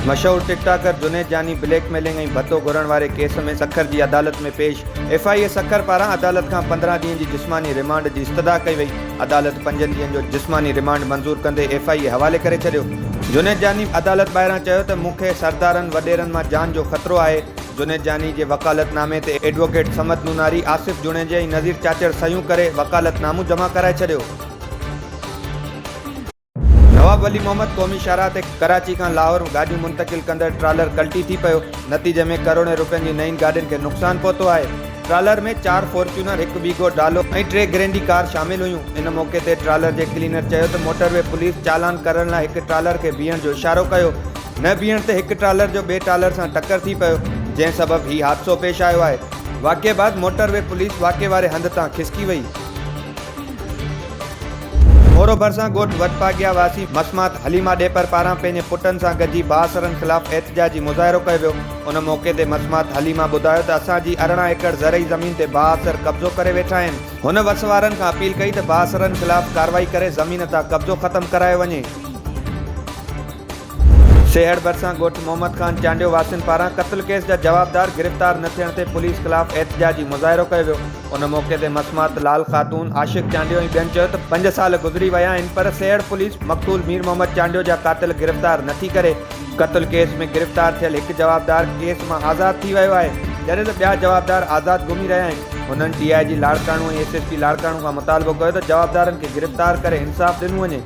मशहूर टिकटॉकर जुनेद जानी ब्लैकमेलिंग ऐं भत्तो घुरण वारे केस में सखर जी अदालत में पेश। FIA सखर पारां अदालत खां 15 ॾींहनि जी जिस्मानी रिमांड जी इस्तदा कई वई। अदालत 5 ॾींहनि जो जिस्मानी रिमांड मंज़ूर कंदे FIA हवाले करे छॾियो। जुनेद जानी अदालत ॿाहिरां चयो त मूंखे सरदारनि वॾेरनि मां जान जो ख़तरो आहे। जुनेद जानी जे वकालतनामे ते एडवोकेट समद नूनारी, आसिफ जुणेजे ऐं नज़ीर चाचड़ सयूं करे वकालतनामो जमा कराए छॾियो। नवाब वली मोहम्मद क़ौमी शाहराह ते कराची खां लाहौर गाॾियूं मुंतक़िल कंदड़ ट्रालर कल्टी थी पियो। नतीजे में करोड़े रुपयनि जी नईं गाॾियुनि खे नुक़सानु पहुतो आहे। ट्रालर में 4 फॉर्च्यूनर, 1 वीगो डालो ऐं 3 ग्रैंडी कार शामिल हुयूं। इन मौक़े ते ट्रालर जे क्लीनर चयो त मोटरवे पुलिस चालान करण लाइ हिकु ट्रालर खे बीहण जो इशारो कयो। न बीहण ते हिकु ट्रालर जो ॿिए ट्रालर सां टकर थी पियो, जंहिं सबबु हीउ हादसो पेश आयो आहे। वाक़िए बैदि मोटरवे पुलिस वाक़िए वारे हंधि तां खिसकी वई। मोरो भरिसां ॻोठ वटपागिया वासी मसमात हलीमा ॾेपर पारां पंहिंजे पुटनि सां गॾिजी बासरनि ख़िलाफ़ एहतिजाजी मुज़ाहिरो कयो वियो। उन मौक़े ते मसमात हलीमा ॿुधायो त असांजी 18 एकड़ ज़रई ज़मीन ते बासर कब्ज़ो करे वेठा आहिनि। हुन वसवारनि खां अपील कई त बासरनि ख़िलाफ़ कार्रवाई करे ज़मीन तां कब्ज़ो ख़तमु करायो वञे। सेहड़ भरिसां ॻोठ मोहम्मद ख़ान चांडियो वासियुनि पारां क़त्ल केस जा जवाबदार गिरफ़्तार न थियण ते पुलिस ख़िलाफ़ एहतिजाजी मुज़ाहिरो कयो वियो। उन मौक़े ते मसमात लाल ख़ातून, आशिक़ चांडियो ऐं ॿियनि चयो त 5 साल गुज़री विया आहिनि, पर सेहड़ पुलिस मक़तूल मीर मोहम्मद चांडियो जा क़ातिल गिरफ़्तार नथी करे। क़त्ल केस में गिरफ़्तार थियल हिकु जवाबदार केस मां आज़ादु थी वियो आहे, जॾहिं त ॿिया जवाबदार आज़ादु घुमी रहिया आहिनि। हुननि DIG लाड़काणो ऐं SSP लाड़काणो खां मुतालबो कयो त जवाबदारनि खे गिरफ़्तार करे इंसाफ़ ॾिनो वञे।